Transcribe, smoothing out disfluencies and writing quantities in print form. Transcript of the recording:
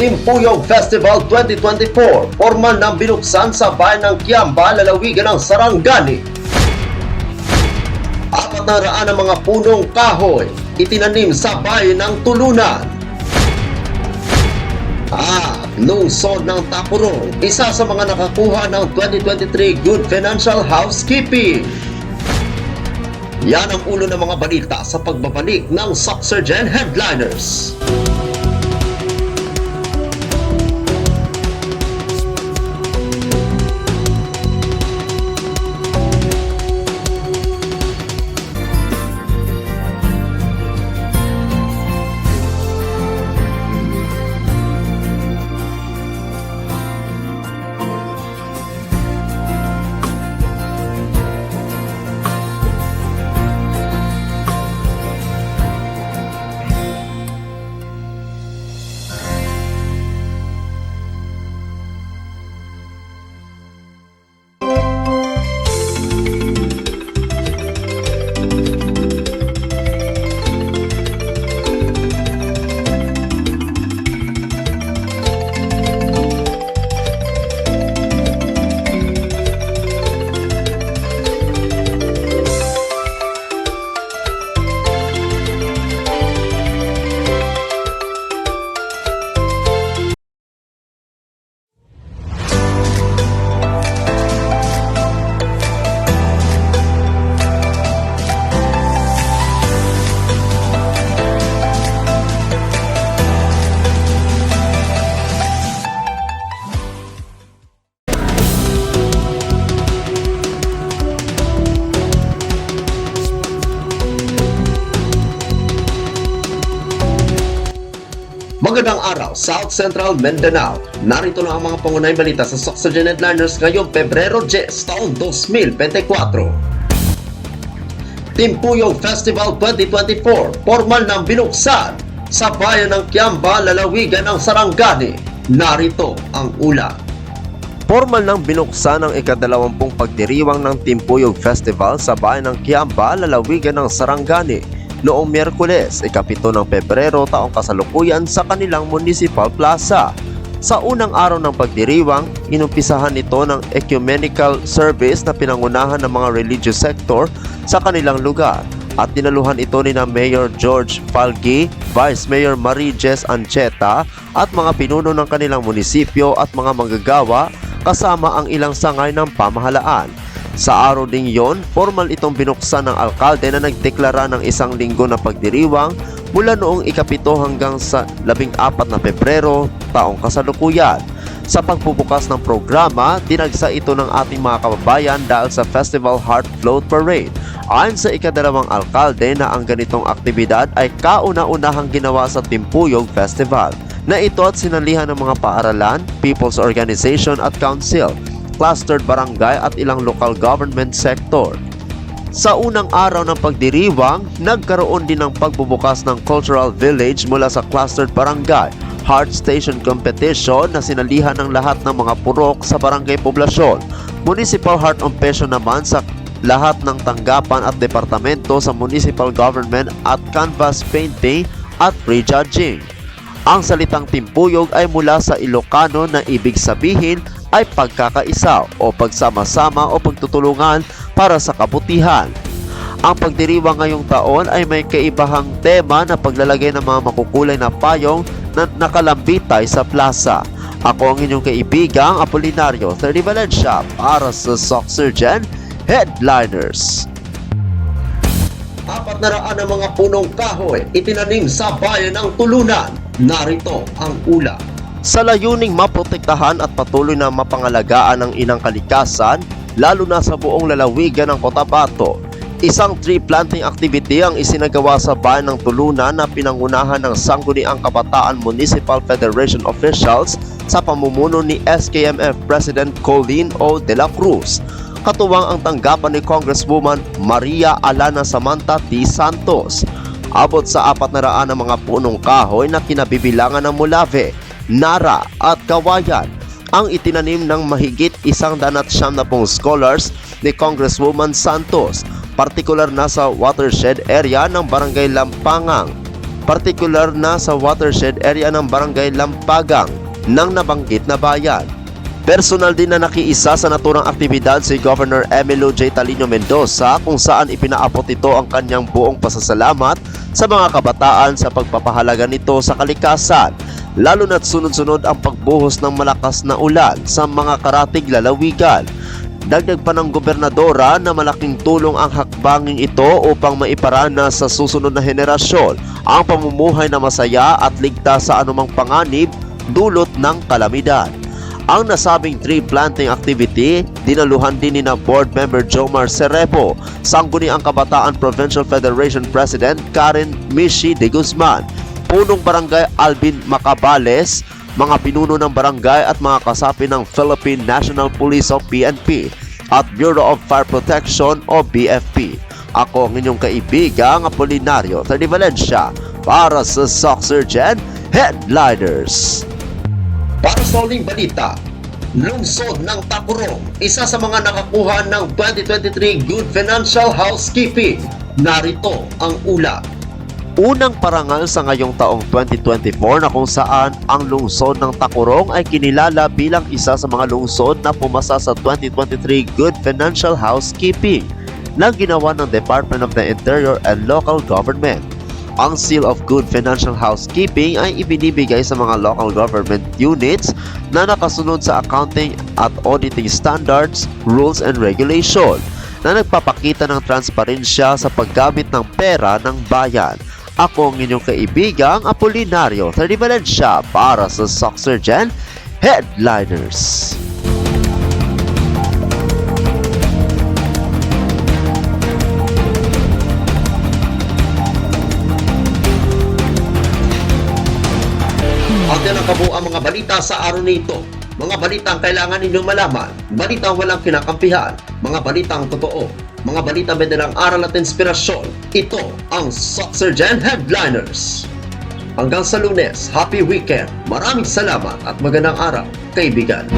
Timpuyong Festival 2024, formal nang binuksan sa bayan ng Kiamba, lalawigan ng Sarangani. 400 ng mga punong kahoy itinanim sa bayan ng Tulunan. At lungsod ng Tapurong, isa sa mga nakakuha ng 2023 Good Financial Housekeeping. Yan ang ulo ng mga balita sa pagbabalik ng Soxergen Headliners. Magandang araw, South Central Mindanao. Narito na ang mga pangunahing balita sa Soxergen Headliners ngayong Pebrero 10, taong 2024. Timpuyong Festival 2024, formal nang binuksan sa bayan ng Kiamba, lalawigan ng Sarangani. Narito ang ulat. Formal nang binuksan ang ika-20 pagdiriwang ng Timpuyong Festival sa bayan ng Kiamba, lalawigan ng Sarangani noong Miyerkules, ika-7 ng Pebrero taong kasalukuyan sa kanilang Municipal Plaza. Sa unang araw ng pagdiriwang, inumpisahan ito ng ecumenical service na pinangunahan ng mga religious sector sa kanilang lugar at dinaluhan ito ni na Mayor George Falgi, Vice Mayor Marie Jess Ancheta at mga pinuno ng kanilang munisipyo at mga manggagawa kasama ang ilang sangay ng pamahalaan. Sa araw ding yon, formal itong binuksan ng alkalde na nagdeklara ng 1 linggo na pagdiriwang mula noong ika-7 hanggang sa 14 na Pebrero taong kasalukuyan. Sa pagbubukas ng programa, dinagsa ito ng ating mga kababayan dahil sa Festival Heart Float Parade. Ayon sa ika-2 alkalde na ang ganitong aktibidad ay kauna-unahang ginawa sa Timpuyong Festival, na ito at sinalihan ng mga paaralan, people's organization at council, clustered barangay at ilang local government sector. Sa unang araw ng pagdiriwang, nagkaroon din ng pagbubukas ng cultural village mula sa clustered barangay, heart station competition na sinalihan ng lahat ng mga purok sa barangay poblasyon, municipal heart ompesyon naman sa lahat ng tanggapan at departamento sa municipal government at canvas painting at prejudging. Ang salitang timpuyog ay mula sa Ilocano na ibig sabihin ay pagkakaisa o pagsama-sama o pagtutulungan para sa kabutihan. Ang pagdiriwang ngayong taon ay may kaibahang tema na paglalagay ng mga makukulay na payong na nakalambitay sa plaza. Ako ang inyong kaibigang Apolinario 30 Valencia para sa Soxergen Headliners. 400 ng mga punong kahoy itinanim sa bayan ng Tulunan. Narito ang ulat. Sa layuning maprotektahan at patuloy na mapangalagaan ang inang kalikasan, lalo na sa buong lalawigan ng Cotabato, isang tree planting activity ang isinagawa sa bayan ng Tulunan na pinangunahan ng Sangguniang Kabataan Municipal Federation officials sa pamumuno ni SKMF President Colleen O. De La Cruz. Katuwang ang tanggapan ni Congresswoman Maria Alana Samantha T. Santos. Abot sa 400 ng mga punong kahoy na kinabibilangan ng Mulave, Nara at Kawayan ang itinanim ng mahigit 190 scholars ni Congresswoman Santos, partikular na sa watershed area ng Barangay Lampangang. partikular na sa watershed area ng Barangay Lampagang ng nabanggit na bayan. Personal din na nakiisa sa naturang aktibidad si Governor Emilio J. Talino Mendoza kung saan ipinaabot ito ang kanyang buong pasasalamat sa mga kabataan sa pagpapahalaga nito sa kalikasan, lalo na't sunod-sunod ang pagbuhos ng malakas na ulan sa mga karatig lalawigan. Dagdag pa ng gobernadora na malaking tulong ang hakbanging ito upang maiparana sa susunod na henerasyon ang pamumuhay na masaya at ligtas sa anumang panganib dulot ng kalamidad. Ang nasabing tree planting activity, dinaluhan din ni na Board Member Jomar Cerepo, Sangguniang Kabataan Provincial Federation President Karen Mishi de Guzman, punong barangay Alvin Macabales, mga pinuno ng barangay at mga kasapi ng Philippine National Police o PNP at Bureau of Fire Protection o BFP. Ako ang inyong kaibigang Apolinario Tony Valencia para sa Soxurgen Headliners. Para sa uling balita, lungsod ng Tacurong, isa sa mga nakakuha ng 2023 Good Financial Housekeeping. Narito ang ulat. Unang parangal sa ngayong taong 2024 na kung saan ang lungsod ng Tacurong ay kinilala bilang isa sa mga lungsod na pumasa sa 2023 Good Financial Housekeeping na ginawa ng Department of the Interior and Local Government. Ang Seal of Good Financial Housekeeping ay ibinibigay sa mga local government units na nakasunod sa accounting at auditing standards, rules and regulation na nagpapakita ng transparensya sa paggamit ng pera ng bayan. Ako ang inyong kaibigang Apolinario Tony Valencia para sa Soxurgen Headliners. At ang kabuuan mga balita sa araw nito. Mga balitang kailangan ninyong malaman, balitang walang kinakampihan, mga balitang totoo, mga balitang may dalang aral at inspirasyon. Ito ang Soxurgen Headliners. Hanggang sa Lunes, happy weekend. Maraming salamat at magandang araw, kaibigan.